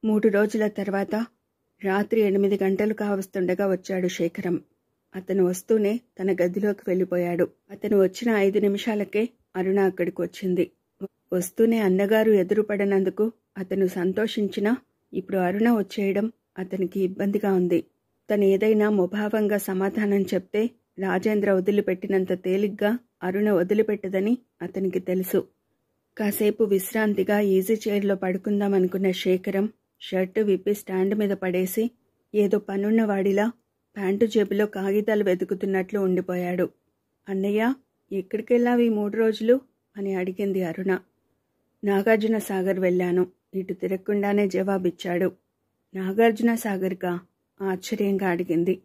3 రోజుల తర్వాత రాత్రి 8 గంటలు కావస్తుండగా వచ్చాడు శేఖరం. అతను వస్తూనే తన గదిలోకి వెళ్ళిపోయాడు. అతను వచ్చిన 5 నిమిషాలకే అరుణ అక్కడికి వచ్చింది. వస్తూనే అన్నగారు ఎదురుపడనందుకు అతను సంతోషించినా ఇప్పుడు అరుణ వచ్చేయడం అతనికి ఇబ్బందిగా ఉంది. తను ఏదైనా ముభావంగా సమాధానం చెప్తే రాజేంద్ర వదిలిపెట్టినంత తేలిగ్గా అరుణ వదిలిపెట్టదని అతనికి తెలుసు. కాసేపు విశ్రాంతిగా ఈజీ చైర్లో పడుకుందామనుకున్న శేఖరం షర్టు విప్పి స్టాండ్ మీద పడేసి ఏదో పనున్నవాడిలా ప్యాంటు జేబులో కాగితాలు వెతుకుతున్నట్లు ఉండిపోయాడు. అన్నయ్య, ఎక్కడికెళ్ళావు ఈ 3 రోజులు అని అడిగింది అరుణ. నాగార్జున సాగర్ వెళ్ళాను, ఇటు తిరగకుండానే జవాబిచ్చాడు. నాగార్జున సాగర్గా? ఆశ్చర్యంగా అడిగింది.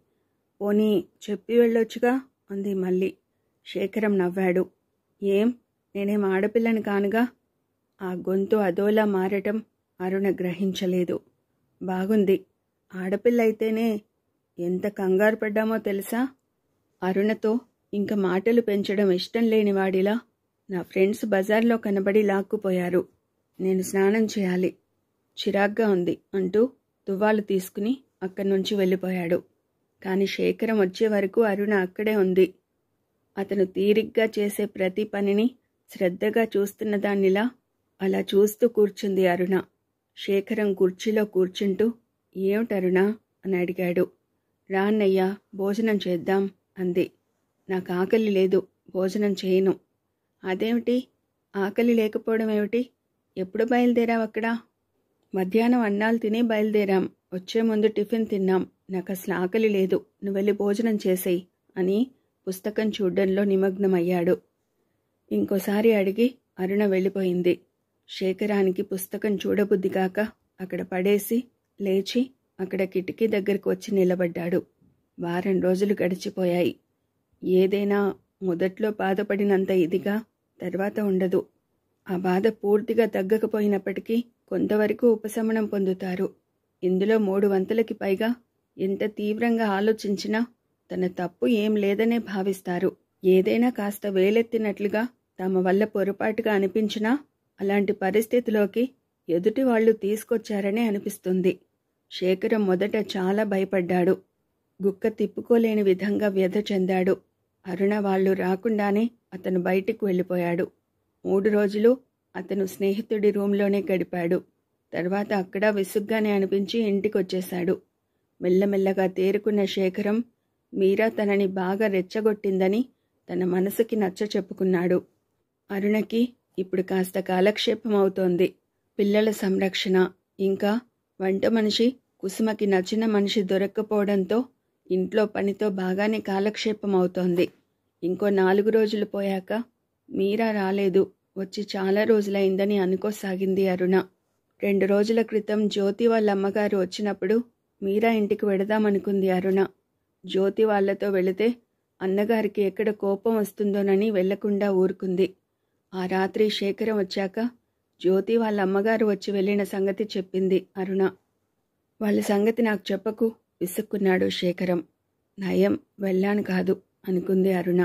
పోనీ చెప్పి వెళ్ళొచ్చుగా అంది మళ్ళీ. శేఖరం నవ్వాడు. ఏం, నేనేం ఆడపిల్లని కానుగా? ఆ గొంతు అదోలా మారటం అరుణ గ్రహించలేదు. బాగుంది, ఆడపిల్ల అయితేనే ఎంత కంగారు పడ్డామో తెలుసా? అరుణతో ఇంక మాటలు పెంచడం ఇష్టం లేనివాడిలా నా ఫ్రెండ్స్ బజార్లో కనబడి లాక్కుపోయారు. నేను స్నానం చేయాలి, చిరాగ్గా ఉంది అంటూ తువ్వాలు తీసుకుని అక్కడి నుంచి వెళ్ళిపోయాడు. కాని శేఖరం వచ్చే వరకు అరుణ అక్కడే ఉంది. అతను తీరిగ్గా చేసే ప్రతి పనిని శ్రద్ధగా చూస్తున్న దాన్నిలా అలా చూస్తూ కూర్చుంది అరుణ. శేఖరం కుర్చీలో కూర్చుంటూ ఏమిటరుణ అని అడిగాడు. రా అన్నయ్య, భోజనం చేద్దాం అంది. నాకు ఆకలి లేదు, భోజనం చేయను. అదేమిటి, ఆకలి లేకపోవడం ఏమిటి? ఎప్పుడు బయలుదేరావక్కడ? మధ్యాహ్నం అన్నాలు తిని బయలుదేరాం, వచ్చే ముందు టిఫిన్ తిన్నాం. నాకు అసలు ఆకలి లేదు, నువ్వు వెళ్ళి భోజనం చేసేయి అని పుస్తకం చూడ్డంలో నిమగ్నమయ్యాడు. ఇంకోసారి అడిగి అరుణ వెళ్ళిపోయింది. శేఖరానికి పుస్తకం చూడబుద్ధి కాక అక్కడ పడేసి లేచి అక్కడ కిటికీ దగ్గరకు వచ్చి నిలబడ్డాడు. 2 రోజులు గడిచిపోయాయి. ఏదైనా మొదట్లో బాధపడినంత ఇదిగా తర్వాత ఉండదు. ఆ బాధ పూర్తిగా తగ్గకపోయినప్పటికీ కొంతవరకు ఉపశమనం పొందుతారు. ఇందులో 3 వంతులకి పైగా ఎంత తీవ్రంగా ఆలోచించినా తన తప్పు ఏం లేదనే భావిస్తారు. ఏదైనా కాస్త వేలెత్తినట్లుగా తమ వల్ల పొరపాటుగా అనిపించినా అలాంటి పరిస్థితిలోకి ఎదుటి వాళ్ళు తీసుకొచ్చారనే అనిపిస్తుంది. శేఖరం మొదట చాలా భయపడ్డాడు. గుక్క తిప్పుకోలేని విధంగా వ్యధ చెందాడు. అరుణ వాళ్ళు రాకుండానే అతను బయటికి వెళ్ళిపోయాడు. 3 రోజులు అతను స్నేహితుడి రూంలోనే గడిపాడు. తర్వాత అక్కడ విసుగ్గానే అనిపించి ఇంటికొచ్చేశాడు. మెల్లమెల్లగా తేరుకున్న శేఖరం మీరా తనని బాగా రెచ్చగొట్టిందని తన మనసుకి నచ్చ చెప్పుకున్నాడు. అరుణకి ఇప్పుడు కాస్త కాలక్షేపం అవుతోంది. పిల్లల సంరక్షణ, ఇంకా వంట మనిషి కుసుమకి నచ్చిన మనిషి దొరక్కపోవడంతో ఇంట్లో పనితో బాగానే కాలక్షేపం అవుతోంది. ఇంకో 4 రోజులు పోయాక మీరా రాలేదు, వచ్చి చాలా రోజులైందని అనుకోసాగింది అరుణ. 2 రోజుల క్రితం జ్యోతి వాళ్ళ అమ్మగారు వచ్చినప్పుడు మీరా ఇంటికి వెడదామనుకుంది అరుణ. జ్యోతి వాళ్లతో వెళితే అన్నగారికి ఎక్కడ కోపం వస్తుందోనని వెళ్లకుండా ఊరుకుంది. ఆ రాత్రి శేఖరం వచ్చాక జ్యోతి వాళ్ళ అమ్మగారు వచ్చి వెళ్ళిన సంగతి చెప్పింది అరుణ. వాళ్ళ సంగతి నాకు చెప్పకు విసుక్కున్నాడు శేఖరం. నయం, వెళ్ళాను కాదు అనుకుంది అరుణ.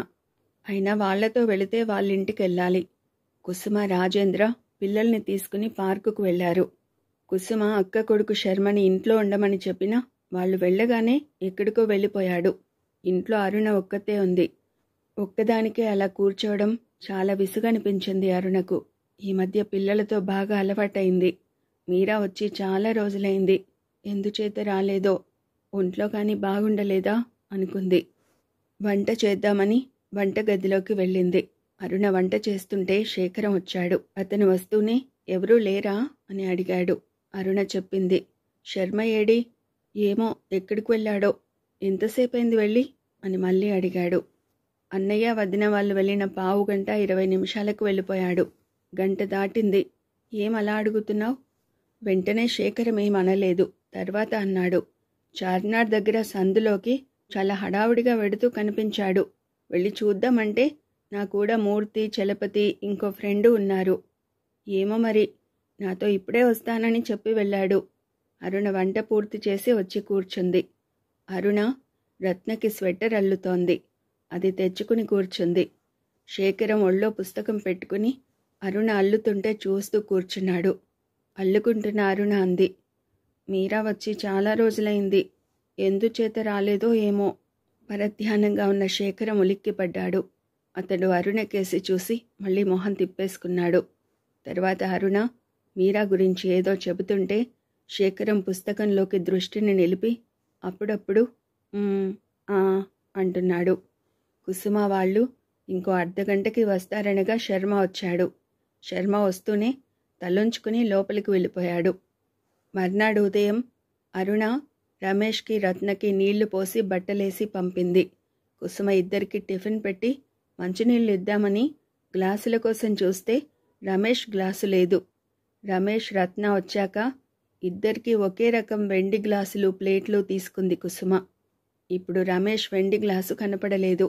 అయినా వాళ్లతో వెళితే వాళ్ళింటికి వెళ్ళాలి. కుసుమ, రాజేంద్ర పిల్లల్ని తీసుకుని పార్కుకు వెళ్లారు. కుసుమ అక్క కొడుకు శర్మని ఇంట్లో ఉండమని చెప్పినా వాళ్ళు వెళ్ళగానే ఎక్కడికో వెళ్ళిపోయాడు. ఇంట్లో అరుణ ఒక్కతే ఉంది. ఒక్కదానికే అలా కూర్చోవడం చాలా విసుగనిపించింది అరుణకు. ఈ మధ్య పిల్లలతో బాగా అలవాటైంది. మీరా వచ్చి చాలా రోజులైంది. ఎందుచేత రాలేదో, ఒంట్లో కానీ బాగుండలేదా అనుకుంది. వంట చేద్దామని వంటగదిలోకి వెళ్ళింది. అరుణ వంట చేస్తుంటే శేఖరం వచ్చాడు. అతను వస్తూనే ఎవరూ లేరా అని అడిగాడు. అరుణ చెప్పింది. శర్మ ఏడి? ఏమో, ఎక్కడికి వెళ్ళాడో. ఎంతసేపైంది వెళ్ళి అని మళ్ళీ అడిగాడు. అన్నయ్య వదిన వాళ్ళు వెళ్ళిన 15 గంట 20 నిమిషాలకు వెళ్ళిపోయాడు. 1 గంట దాటింది. ఏం అలా అడుగుతున్నావు? వెంటనే శేఖరం ఏం అనలేదు. తర్వాత అన్నాడు. చార్మినార్ దగ్గర సందులోకి చాలా హడావుడిగా వెడుతూ కనిపించాడు. వెళ్ళి చూద్దామంటే నా కూడా మూర్తి, చలపతి, ఇంకో ఫ్రెండు ఉన్నారు. ఏమో మరి, నాతో ఇప్పుడే వస్తానని చెప్పి వెళ్ళాడు. అరుణ వంట పూర్తి చేసి వచ్చి కూర్చుంది. అరుణ రత్నకి స్వెటర్ అల్లుతోంది. అది తెచ్చుకుని కూర్చుంది. శేఖరం ఒళ్ళో పుస్తకం పెట్టుకుని అరుణ అల్లుతుంటే చూస్తూ కూర్చున్నాడు. అల్లుకుంటున్న అరుణ అంది. మీరా వచ్చి చాలా రోజులైంది. ఎందుచేత రాలేదో ఏమో. పరధ్యానంగా ఉన్న శేఖరం ఉలిక్కిపడ్డాడు. అతడు అరుణ కేసి చూసి మళ్ళీ మొహం తిప్పేసుకున్నాడు. తర్వాత అరుణ మీరా గురించి ఏదో చెబుతుంటే శేఖరం పుస్తకంలోకి దృష్టిని నిలిపి అప్పుడప్పుడు ఆ అంటున్నాడు. కుసుమ వాళ్ళు ఇంకో అర్ధగంటకి వస్తారనగా శర్మ వచ్చాడు. శర్మ వస్తూనే తలొంచుకుని లోపలికి వెళ్ళిపోయాడు. మర్నాడు ఉదయం అరుణ రమేష్కి రత్నకి నీళ్లు పోసి బట్టలేసి పంపింది. కుసుమ ఇద్దరికి టిఫిన్ పెట్టి మంచినీళ్ళు ఇద్దామని గ్లాసుల కోసం చూస్తే రమేష్ గ్లాసు లేదు. రమేష్ రత్న వచ్చాక ఇద్దరికి ఒకే రకం వెండి గ్లాసులు ప్లేట్లు తీసుకుంది కుసుమ. ఇప్పుడు రమేష్ వెండి గ్లాసు కనపడలేదు.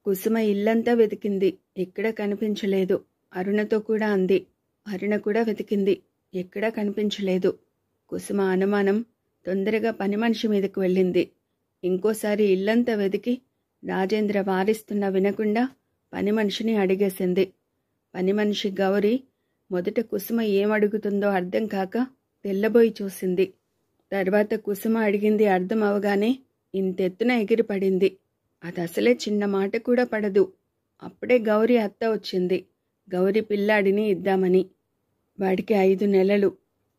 కుసుమ ఇల్లంతా వెతికింది, ఎక్కడా కనిపించలేదు. అరుణతో కూడా అంది. అరుణ కూడా వెతికింది, ఎక్కడా కనిపించలేదు. కుసుమ అనుమానం తొందరగా పని మనిషి మీదకు వెళ్ళింది. ఇంకోసారి ఇల్లంతా వెతికి రాజేంద్ర వారిస్తున్నా వినకుండా పని మనిషిని అడిగేసింది. పని మనిషి గౌరి మొదట కుసుమ ఏమడుగుతుందో అర్థం కాక తెల్లబోయి చూసింది. తర్వాత కుసుమ అడిగింది అర్థం అవగానే ఇంతెత్తున ఎగిరిపడింది. అది అసలే చిన్న మాట కూడా పడదు. అప్పుడే గౌరి అత్త వచ్చింది, గౌరి పిల్లాడిని ఇద్దామని. వాడికి 5 నెలలు.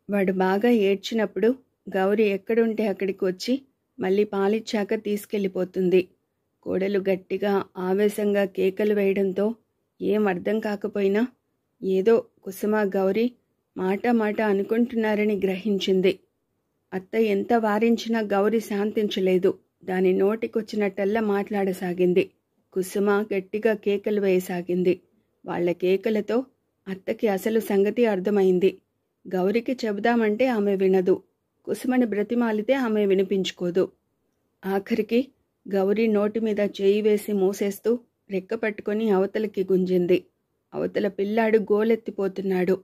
వాడు బాగా ఏడ్చినప్పుడు గౌరి ఎక్కడుంటే అక్కడికి వచ్చి మళ్ళీ పాలిచ్చాక తీసుకెళ్ళిపోతుంది. కోడలు గట్టిగా ఆవేశంగా కేకలు వేయడంతో ఏం అర్థం కాకపోయినా ఏదో కుసుమ గౌరి మాట మాట అనుకుంటున్నారని గ్రహించింది. అత్త ఎంత వారించినా గౌరి శాంతించలేదు. దాని నోటికొచ్చినట్టల్లా మాట్లాడసాగింది. కుసుమ గట్టిగా కేకలు వేయసాగింది. వాళ్ల కేకలతో అత్తకి అసలు సంగతి అర్థమైంది. గౌరికి చెబుదామంటే ఆమె వినదు. కుసుమని బ్రతిమాలితే ఆమె వినిపించుకోదు. ఆఖరికి గౌరీ నోటి మీద చేయి వేసి మూసేస్తూ రెక్క పట్టుకొని అవతలకి గుంజింది. అవతల పిల్లాడు గోలెత్తిపోతున్నాడు.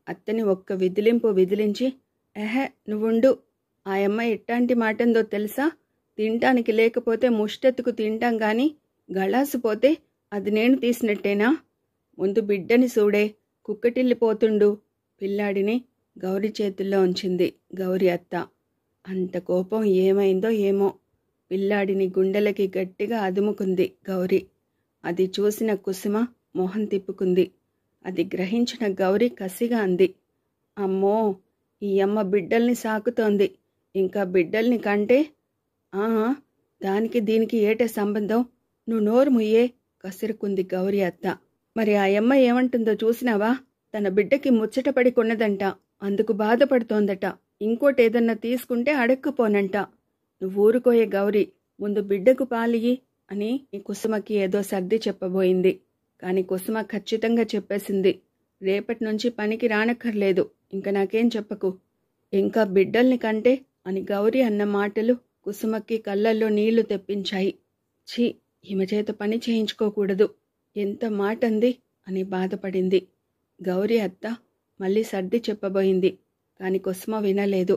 అత్తని ఒక్క విదిలింపు విదిలించి, ఎహె నువ్వుండు, ఆ అమ్మాయి ఎట్టాంటి మాటందో తెలుసా? తింటానికి లేకపోతే ముష్టెత్తుకు తింటాం గాని గళాసుపోతే అది నేను తీసినట్టేనా? ముందు బిడ్డని చూడే, కుక్కటిల్లిపోతుండు. పిల్లాడిని గౌరి చేతుల్లో ఉంచింది గౌరి అత్త. అంత కోపం ఏమైందో ఏమో. పిల్లాడిని గుండెలకి గట్టిగా అదుముకుంది గౌరి. అది చూసిన కుసుమ మొహం తిప్పుకుంది. అది గ్రహించిన గౌరి కసిగా అంది, అమ్మో, ఈ అమ్మ బిడ్డల్ని సాకుతోంది. ఇంకా బిడ్డల్ని కంటే దానికి దీనికి ఏటే సంబంధం? నువ్వు నోరు ముయ్యే, కసురుకుంది గౌరి అత్త. మరి ఆ అమ్మ ఏమంటుందో చూసినావా? తన బిడ్డకి ముచ్చటపడి కొన్నదంట, అందుకు బాధపడుతోందట. ఇంకోటేదన్నా తీసుకుంటే అడక్కుపోనంట. నువ్వు ఊరుకోయే గౌరీ, ముందు బిడ్డకు పాలియ్యి అని కుసుమకి ఏదో సర్ది చెప్పబోయింది. కాని కుసుమ ఖచ్చితంగా చెప్పేసింది, రేపటి నుంచి పనికి రానక్కర్లేదు, ఇంక నాకేం చెప్పకు. ఇంకా బిడ్డల్ని కంటే అని గౌరీ అన్న మాటలు కుసుమకి కళ్ళల్లో నీళ్లు తెప్పించాయి. ఛీ, ఈమె చేత పని చేయించుకోకూడదు, ఎంత మాటంది అని బాధపడింది. గౌరీ అత్త మళ్ళీ సర్ది చెప్పబోయింది. కాని కుసుమ వినలేదు.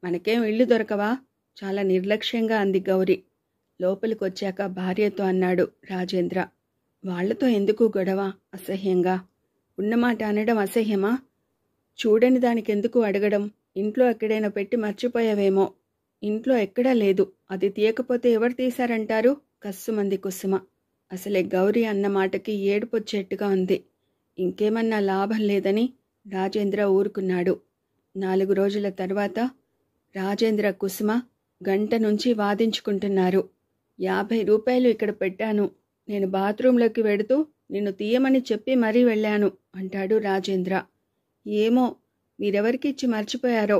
మనకేం ఇళ్ళు దొరకవా? చాలా నిర్లక్ష్యంగా అంది గౌరి. లోపలికొచ్చాక భార్యతో అన్నాడు రాజేంద్ర, వాళ్లతో ఎందుకు గొడవ? అసహ్యంగా. ఉన్నమాట అనడం అసహ్యమా? చూడని దానికెందుకు అడగడం? ఇంట్లో ఎక్కడైనా పెట్టి మర్చిపోయావేమో. ఇంట్లో ఎక్కడా లేదు, అది తీయకపోతే ఎవరు తీశారంటారు? కస్సుమంది కుసుమ. అసలే గౌరీ అన్న మాటకి ఏడుపొచ్చేట్టుగా ఉంది. ఇంకేమన్నా లాభం లేదని రాజేంద్ర ఊరుకున్నాడు. 4 రోజుల తర్వాత రాజేంద్ర కుసుమ గంట నుంచి వాదించుకుంటున్నారు. 50 రూపాయలు ఇక్కడ పెట్టాను, నేను బాత్రూంలోకి వెడుతూ నిన్ను తీయమని చెప్పి మరీ వెళ్ళాను అంటాడు రాజేంద్ర. ఏమో, మీరెవరికిచ్చి మర్చిపోయారో.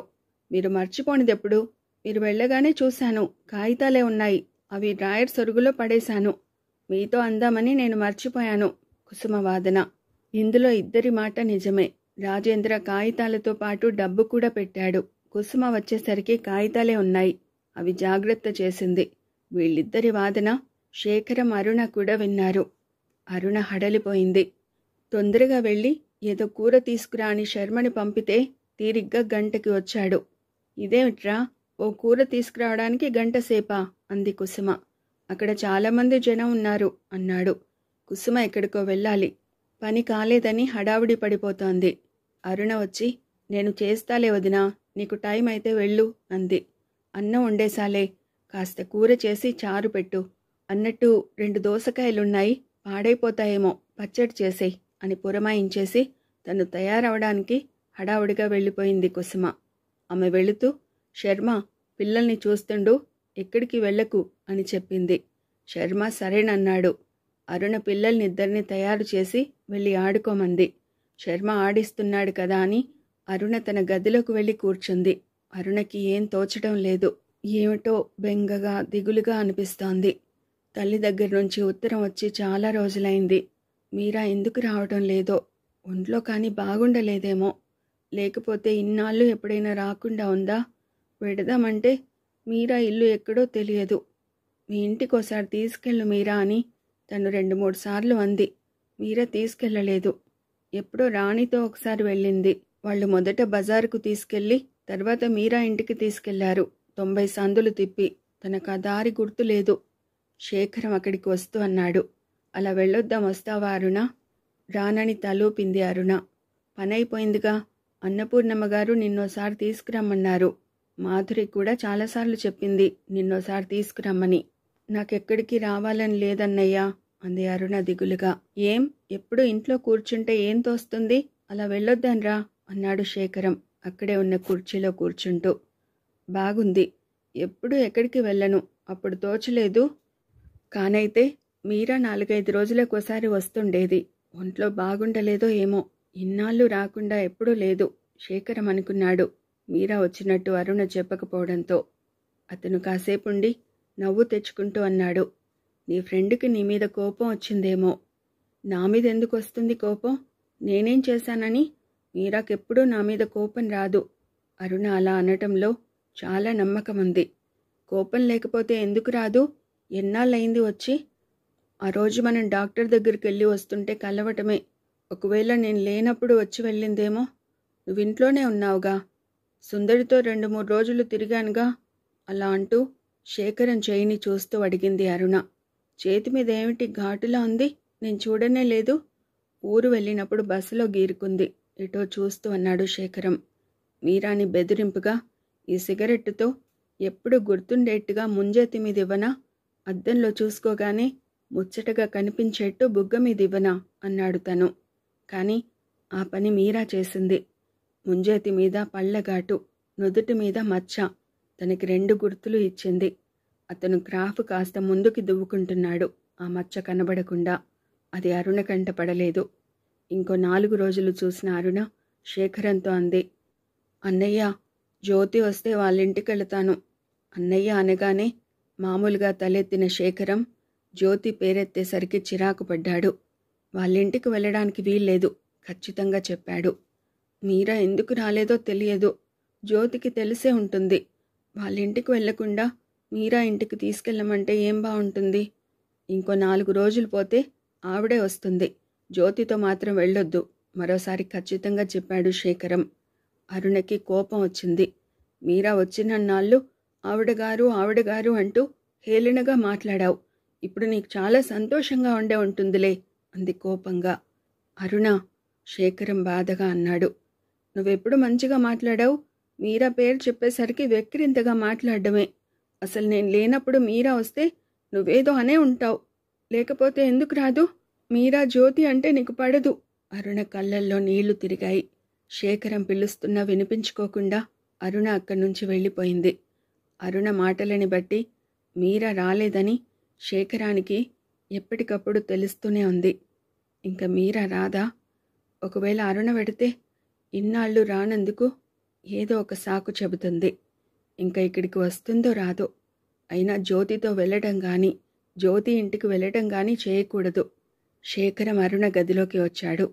మీరు మర్చిపోనిదెప్పుడు? మీరు వెళ్ళగానే చూశాను, కాగితాలే ఉన్నాయి, అవి డ్రాయర్ సొరుగులో పడేశాను. మీతో అందామని నేను మర్చిపోయాను. కుసుమ వాదన. ఇందులో ఇద్దరి మాట నిజమే. రాజేంద్ర కాగితాలతో పాటు డబ్బు కూడా పెట్టాడు. కుసుమ వచ్చేసరికి కాగితాలే ఉన్నాయి, అవి జాగ్రత్త చేసింది. వీళ్ళిద్దరి వాదన శేఖరం అరుణ కూడా విన్నారు. అరుణ హడలిపోయింది. తొందరగా వెళ్ళి ఏదో కూర తీసుకురా అని శర్మని పంపితే తీరిగ్గా గంటకి వచ్చాడు. ఇదేమిట్రా, ఓ కూర తీసుకురావడానికి గంటసేపా అంది కుసుమ. అక్కడ చాలామంది జనం ఉన్నారు అన్నాడు. కుసుమ ఎక్కడికో వెళ్ళాలి, పని కాలేదని హడావుడి పడిపోతోంది. అరుణ వచ్చి నేను చేస్తాలే వదినా, నీకు టైం అయితే వెళ్ళు అంది. అన్నం వండేసాలే, కాస్త కూర చేసి చారు పెట్టు. అన్నట్టు 2 దోసకాయలున్నాయి, పాడైపోతాయేమో, పచ్చడి చేసేయ్ అని పురమాయించేసి తను తయారవడానికి హడావుడిగా వెళ్ళిపోయింది కుసుమ. ఆమె వెళుతూ, శర్మ పిల్లల్ని చూస్తుండు, ఎక్కడికి వెళ్ళకు అని చెప్పింది. శర్మ సరేనన్నాడు. అరుణ పిల్లల్నిద్దరినీ తయారు చేసి వెళ్ళి ఆడుకోమంది. శర్మ ఆడిస్తున్నాడు కదా అని అరుణ తన గదిలోకి వెళ్ళి కూర్చుంది. అరుణకి ఏం తోచడం లేదు. ఏమిటో బెంగగా దిగులుగా అనిపిస్తోంది. తల్లి దగ్గర నుంచి ఉత్తరం వచ్చి చాలా రోజులైంది. మీరా ఎందుకు రావడం లేదో, ఒంట్లో కానీ బాగుండలేదేమో, లేకపోతే ఇన్నాళ్ళు ఎప్పుడైనా రాకుండా ఉందా? వెడదామంటే మీరా ఇల్లు ఎక్కడో తెలియదు. మీ ఇంటికోసారి తీసుకెళ్ళు మీరా అని తను 2-3 సార్లు అంది. మీరా తీసుకెళ్ళలేదు. ఎప్పుడో రాణితో ఒకసారి వెళ్ళింది. వాళ్ళు మొదట బజారుకు తీసుకెళ్ళి తర్వాత మీరా ఇంటికి తీసుకెళ్లారు. 90 సందులు తిప్పి. తనకు ఆ దారి గుర్తులేదు. శేఖరం అక్కడికి వస్తూ అన్నాడు. అలా వెళ్ళొద్దాం, వస్తావా అరుణ? రానని తలూపింది అరుణ. పనైపోయిందిగా. అన్నపూర్ణమ్మ గారు నిన్నోసారి తీసుకురమ్మన్నారు. మాధురి కూడా చాలాసార్లు చెప్పింది నిన్నోసారి తీసుకురమ్మని. నాకెక్కడికి రావాలని లేదన్నయ్యా అంది అరుణ దిగులుగా. ఏం, ఎప్పుడు ఇంట్లో కూర్చుంటే ఏం తోస్తుంది? అలా వెళ్ళొద్దాన్రా అన్నాడు శేఖరం అక్కడే ఉన్న కుర్చీలో కూర్చుంటూ. బాగుంది, ఎప్పుడు ఎక్కడికి వెళ్ళను, అప్పుడు తోచలేదు. కానైతే మీరా 4-5 రోజులకోసారి వస్తుండేది. ఒంట్లో బాగుండలేదో ఏమో, ఇన్నాళ్ళు రాకుండా ఎప్పుడూ లేదు శేఖరం అనుకున్నాడు. మీరా వచ్చినట్టు అరుణ చెప్పకపోవడంతో. అతను కాసేపుండి నవ్వు తెచ్చుకుంటూ అన్నాడు. నీ ఫ్రెండ్కి నీ మీద కోపం వచ్చిందేమో. నా మీద ఎందుకు వస్తుంది కోపం? నేనేం చేశానని? మీరాకెప్పుడూ నా మీద కోపం రాదు. అరుణ అలా అనటంలో చాలా నమ్మకం ఉంది. కోపం లేకపోతే ఎందుకు రాదు? ఎన్నాళ్ళయింది వచ్చి? ఆ రోజు మనం డాక్టర్ దగ్గరికి వెళ్ళి వస్తుంటే కలవటమే. ఒకవేళ నేను లేనప్పుడు వచ్చి వెళ్ళిందేమో. నువ్వింట్లోనే ఉన్నావుగా. సుందరితో 2-3 రోజులు తిరిగానుగా. అలా అంటూ శేఖరం చేయిని చూస్తూ అడిగింది అరుణ. చేతి మీద ఏమిటి ఘాటులా ఉంది? నేను చూడనే లేదు. ఊరు వెళ్ళినప్పుడు బస్సులో గీరుకుంది. ఎటో చూస్తూ అన్నాడు శేఖరం. మీరాని బెదిరింపుగా, ఈ సిగరెట్టుతో ఎప్పుడు గుర్తుండేట్టుగా ముంజేతి మీద ఇవ్వనా? అద్దంలో చూసుకోగానే ముచ్చటగా కనిపించేట్టు బుగ్గ మీద ఇవ్వనా అన్నాడు తను. కానీ ఆ పని మీరా చేసింది. ముంజేతి మీద పళ్ళఘాటు, నుదుటి మీద మచ్చ, తనకి 2 గుర్తులు ఇచ్చింది. అతను క్రాఫ్ కాస్త ముందుకి దువ్వుకుంటున్నాడు. ఆ మచ్చ కనబడకుండా. అది అరుణ కంట పడలేదు. ఇంకో 4 రోజులు చూసిన అరుణ శేఖరంతో అంది. అన్నయ్య, జ్యోతి వస్తే వాళ్ళింటికెళతాను. అన్నయ్య అనగానే మామూలుగా తలెత్తిన శేఖరం జ్యోతి పేరెత్తేసరికి చిరాకు పడ్డాడు. వాళ్ళింటికి వెళ్ళడానికి వీల్లేదు ఖచ్చితంగా చెప్పాడు. మీరా ఎందుకు రాలేదో తెలియదు. జ్యోతికి తెలిసే ఉంటుంది. వాళ్ళింటికి వెళ్లకుండా మీరా ఇంటికి తీసుకెళ్ళమంటే ఏం బాగుంటుంది? ఇంకో 4 రోజులు పోతే ఆవిడే వస్తుంది. జ్యోతితో మాత్రం వెళ్ళొద్దు మరోసారి ఖచ్చితంగా చెప్పాడు శేఖరం. అరుణకి కోపం వచ్చింది. మీరా వచ్చినన్నాళ్ళు ఆవిడగారు అంటూ హేళనగా మాట్లాడావు. ఇప్పుడు నీకు చాలా సంతోషంగా ఉండే ఉంటుందిలే అంది కోపంగా. అరుణ, శేఖరం బాధగా అన్నాడు. నువ్వెప్పుడు మంచిగా మాట్లాడావు? మీరా పేరు చెప్పేసరికి వెక్కిరింతగా మాట్లాడడమే. అసలు నేను లేనప్పుడు మీరా వస్తే నువ్వేదో అనే ఉంటావు. లేకపోతే ఎందుకు రాదు? మీరా జ్యోతి అంటే నీకు పడదు. అరుణ కళ్ళల్లో నీళ్లు తిరిగాయి. శేఖరం పిలుస్తున్నా వినిపించుకోకుండా అరుణ అక్కడి నుంచి వెళ్ళిపోయింది. అరుణ మాటలని బట్టి మీరా రాలేదని శేఖరానికి ఎప్పటికప్పుడు తెలుస్తూనే ఉంది. ఇంకా మీరా రాదా? ఒకవేళ అరుణ వెడితే ఇన్నాళ్ళు రానందుకు ఏదో ఒక సాకు చెబుతుంది. ఇంకా ఇక్కడికి వస్తుందో రాదో. అయినా జ్యోతితో వెళ్ళడం కానీ జ్యోతి ఇంటికి వెళ్ళడం కానీ చేయకూడదు. శేఖరం అరుణ గదిలోకి వచ్చాడు.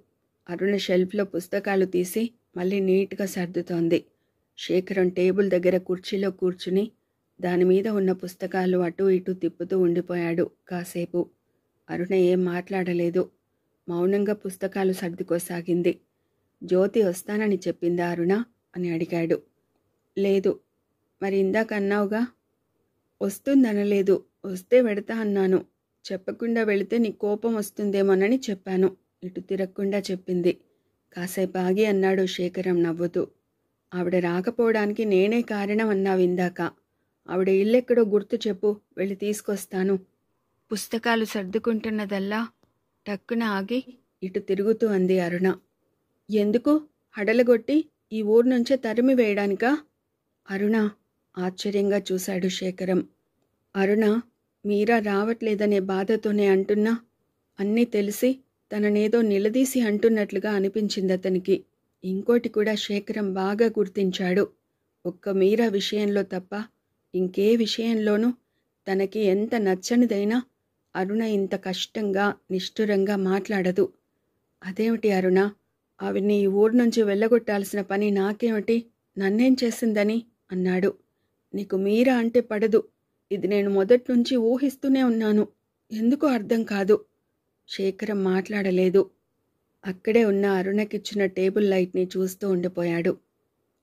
అరుణ షెల్ఫ్లో పుస్తకాలు తీసి మళ్ళీ నీట్గా సర్దుతోంది. శేఖరం టేబుల్ దగ్గర కుర్చీలో కూర్చుని దానిమీద ఉన్న పుస్తకాలు అటూ ఇటూ తిప్పుతూ ఉండిపోయాడు కాసేపు. అరుణ ఏం మాట్లాడలేదు. మౌనంగా పుస్తకాలు సర్దుకోసాగింది. జ్యోతి వస్తానని చెప్పిందా అరుణ అని అడిగాడు. లేదు. మరి ఇందాక అన్నావుగా? వస్తుందనలేదు, వస్తే వెడతా అన్నాను. చెప్పకుండా వెళితే నీ కోపం వస్తుందేమోనని చెప్పాను. ఇటు తిరగకుండా చెప్పింది. కాసేపు ఆగి అన్నాడు శేఖరం నవ్వుతూ. ఆవిడ రాకపోవడానికి నేనే కారణం అన్నావు ఇందాక. ఆవిడ ఇల్లెక్కడో గుర్తు చెప్పు, వెళ్ళి తీసుకొస్తాను. పుస్తకాలు సర్దుకుంటున్నదల్లా టక్కున ఆగి ఇటు తిరుగుతూ అంది అరుణ. ఎందుకు? హడలగొట్టి ఈ ఊరు నుంచే తరిమి వేయడానికా? అరుణ ఆశ్చర్యంగా చూశాడు శేఖరం. అరుణ మీరా రావట్లేదనే బాధతోనే అంటున్నా, అన్నీ తెలిసి తననేదో నిలదీసి అంటున్నట్లుగా అనిపించింది అతనికి. ఇంకోటి కూడా శేఖరం బాగా గుర్తించాడు. ఒక్క మీరా విషయంలో తప్ప ఇంకే విషయంలోనూ తనకి ఎంత నచ్చనిదైనా అరుణ ఇంత కష్టంగా నిష్ఠురంగా మాట్లాడదు. అదేమిటి అరుణ, ఆవిడ్ని ఈ ఊరు నుంచి వెళ్ళగొట్టాల్సిన పని నాకేమిటి? నన్నేం చేసిందని అన్నాడు. నీకు మీరా అంటే పడదు, ఇది నేను మొదట్నుంచి ఊహిస్తూనే ఉన్నాను. ఎందుకో అర్థం కాదు. శేఖరం మాట్లాడలేదు. అక్కడే ఉన్న అరుణకిచ్చిన టేబుల్ లైట్ని చూస్తూ ఉండిపోయాడు.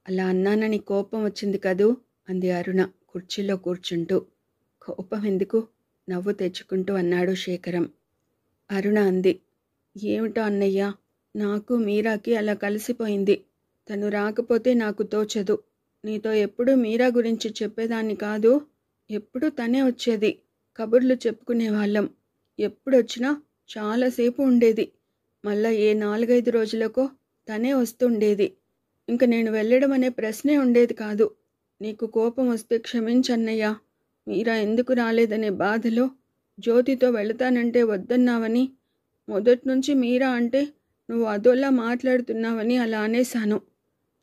అలా అన్నానని కోపం వచ్చింది కదూ అంది అరుణ కుర్చీలో కూర్చుంటూ. కోపం ఎందుకు? నవ్వు తెచ్చుకుంటూ అన్నాడు శేఖరం. అరుణ అంది, ఏమిటో అన్నయ్య, నాకు మీరాకి అలా కలిసిపోయింది. తను రాకపోతే నాకు తోచదు. నీతో ఎప్పుడూ మీరా గురించి చెప్పేదాన్ని కాదు. ఎప్పుడూ తనే వచ్చేది. కబుర్లు చెప్పుకునేవాళ్ళం. ఎప్పుడొచ్చినా చాలాసేపు ఉండేది. మళ్ళా ఏ 4-5 రోజులకో తనే వస్తుండేది. ఇంక నేను వెళ్ళడం అనే ప్రశ్నే ఉండేది కాదు. నీకు కోపం వస్తే క్షమించన్నయ్యా. మీరా ఎందుకు రాలేదనే బాధలో జ్యోతితో వెళతానంటే వద్దన్నావని, మొదట్నుంచి మీరా అంటే నువ్వు అదోలా మాట్లాడుతున్నావని అలా అనేశాను.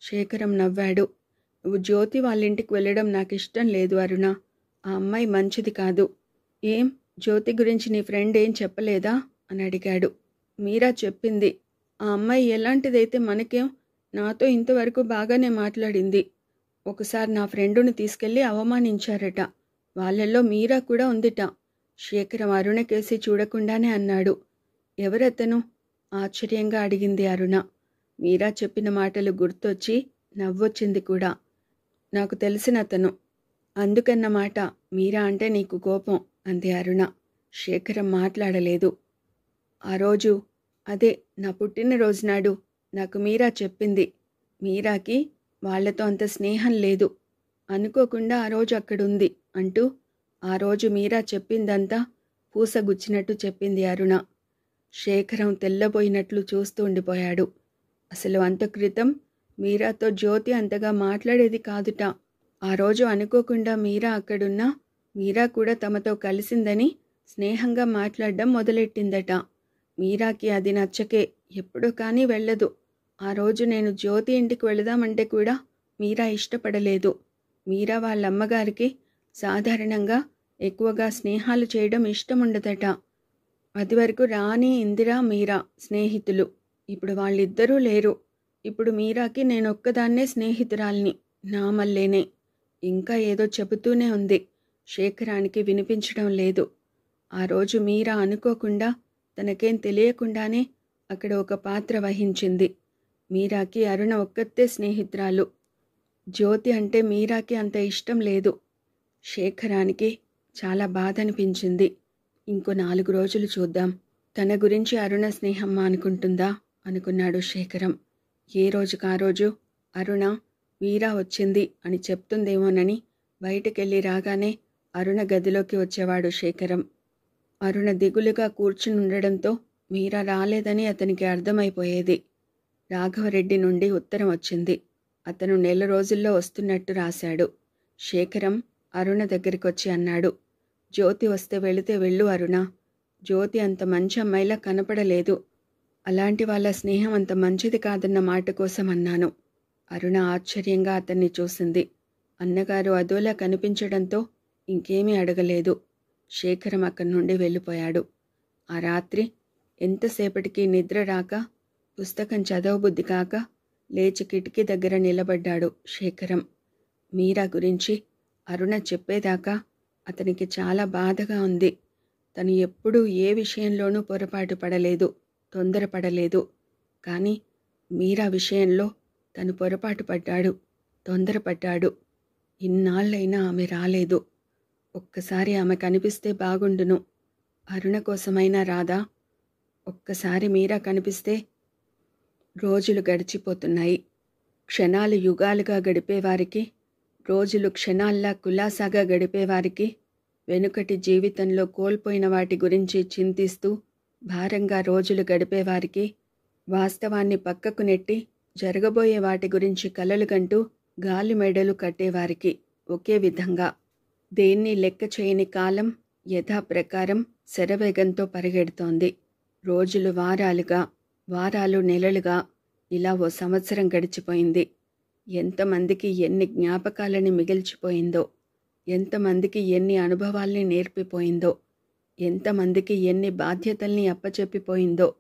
శేఖరం నవ్వాడు. నువ్వు జ్యోతి వాళ్ళింటికి వెళ్ళడం నాకిష్టం లేదు అరుణ. ఆ అమ్మాయి మంచిది కాదు. ఏం, జ్యోతి గురించి నీ ఫ్రెండ్ ఏం చెప్పలేదా అని అడిగాడు. మీరా చెప్పింది. ఆ అమ్మాయి ఎలాంటిదైతే మనకేం, నాతో ఇంతవరకు బాగానే మాట్లాడింది. ఒకసారి నా ఫ్రెండుని తీసుకెళ్లి అవమానించారట. వాళ్ళల్లో మీరా కూడా ఉందిట. శేఖరం అరుణకేసి చూడకుండానే అన్నాడు. ఎవరతను? ఆశ్చర్యంగా అడిగింది అరుణ. మీరా చెప్పిన మాటలు గుర్తొచ్చి నవ్వొచ్చింది కూడా. నాకు తెలిసినతను. అందుకన్నమాట మీరా అంటే నీకు కోపం అంది అరుణ. శేఖరం మాట్లాడలేదు. ఆ రోజు, అదే నా పుట్టినరోజు నాడు నాకు మీరా చెప్పింది. మీరాకి వాళ్లతో అంత స్నేహం లేదు. అనుకోకుండా ఆ రోజు అక్కడుంది అంటూ ఆ రోజు మీరా చెప్పిందంతా పూసగుచ్చినట్టు చెప్పింది అరుణ. శేఖరం తెల్లబోయినట్లు చూస్తూ ఉండిపోయాడు. అసలు అంత క్రితం మీరాతో జ్యోతి అంతగా మాట్లాడేది కాదుట. ఆ రోజు అనుకోకుండా మీరా అక్కడున్నా మీరా కూడా తమతో కలిసిందని స్నేహంగా మాట్లాడడం మొదలెట్టిందట. మీరాకి అది నచ్చకే ఎప్పుడూ కానీ వెళ్ళదు. ఆ రోజు నేను జ్యోతి ఇంటికి వెళదామంటే కూడా మీరా ఇష్టపడలేదు. మీరా వాళ్ళమ్మగారికి సాధారణంగా ఎక్కువగా స్నేహాలు చేయడం ఇష్టముండదట. అదివరకు రాణి, ఇందిరా, మీరా స్నేహితులు. ఇప్పుడు వాళ్ళిద్దరూ లేరు. ఇప్పుడు మీరాకి నేనొక్కదాన్నే స్నేహితురాల్ని, నా మల్లేనే. ఇంకా ఏదో చెబుతూనే ఉంది. శేఖరానికి వినిపించడం లేదు. ఆ రోజు మీరా అనుకోకుండా, తనకేం తెలియకుండానే అక్కడ ఒక పాత్ర వహించింది. మీరాకి అరుణ ఒక్కతే స్నేహితురాలు. జ్యోతి అంటే మీరాకి అంత ఇష్టం లేదు. శేఖరానికి చాలా బాధ అనిపించింది. ఇంకో 4 రోజులు చూద్దాం. తన గురించి అరుణ స్నేహం అనుకుంటుందా అనుకున్నాడు శేఖరం. ఏ రోజుకా రోజు అరుణ మీరా వచ్చింది అని చెప్తుందేమోనని బయటకెళ్ళి రాగానే అరుణ గదిలోకి వచ్చేవాడు శేఖరం. అరుణ దిగులుగా కూర్చునుండడంతో మీరా రాలేదని అతనికి అర్థమైపోయేది. రాఘవరెడ్డి నుండి ఉత్తరం వచ్చింది. అతను 4 రోజుల్లో వస్తున్నట్టు రాశాడు. శేఖరం అరుణ దగ్గరికొచ్చి అన్నాడు, జ్యోతి వస్తే వెళితే వెళ్ళు అరుణ. జ్యోతి అంత మంచి అమ్మాయిలా కనపడలేదు. అలాంటి వాళ్ళ స్నేహం అంత మంచిది కాదన్న మాట కోసం అన్నాను. అరుణ ఆశ్చర్యంగా అతన్ని చూసింది. అన్నగారు అదోలా కనిపించడంతో ఇంకేమీ అడగలేదు. శేఖరం అక్కడి నుండి వెళ్ళిపోయాడు. ఆ రాత్రి ఎంతసేపటికి నిద్ర రాక, పుస్తకం చదవబుద్ధి కాక లేచి కిటికీ దగ్గర నిలబడ్డాడు శేఖరం. మీరా గురించి అరుణ చెప్పేదాకా అతనికి చాలా బాధగా ఉంది. తను ఎప్పుడూ ఏ విషయంలోనూ పొరపాటు పడలేదు, తొందరపడలేదు. కానీ మీరా విషయంలో తను పొరపాటు పడ్డాడు, తొందరపడ్డాడు. ఇన్నాళ్ళైనా ఆమె రాలేదు. ఒక్కసారి ఆమె కనిపిస్తే బాగుండును. అరుణ కోసమైనా రాదా? ఒక్కసారి మీరా కనిపిస్తే. రోజులు గడిచిపోతున్నాయి. క్షణాలు యుగాలుగా గడిపేవారికి, రోజులు క్షణాల్లా కులాసాగా గడిపేవారికి, వెనుకటి జీవితంలో కోల్పోయిన వాటి గురించి చింతిస్తూ భారంగా రోజులు గడిపేవారికి, వాస్తవాన్ని పక్కకు నెట్టి జరగబోయే వాటి గురించి కలలు కంటూ గాలి మెడలు కట్టేవారికి ఒకే విధంగా. దేన్ని లెక్క చేయని కాలం యథాప్రకారం శరవేగంతో పరిగెడుతోంది. రోజులు వారాలుగా, వారాలు నెలలుగా, ఇలా ఓ సంవత్సరం గడిచిపోయింది. ఎంతమందికి ఎన్ని జ్ఞాపకాలని మిగిల్చిపోయిందో, ఎంతమందికి ఎన్ని అనుభవాల్ని నేర్పిపోయిందో, ఎంతమందికి ఎన్ని బాధ్యతల్ని అప్పచెప్పిపోయిందో.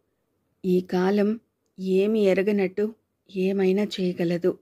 ఈ కాలం ఏమి ఎరగనట్టు ఏమైనా చేయగలదు.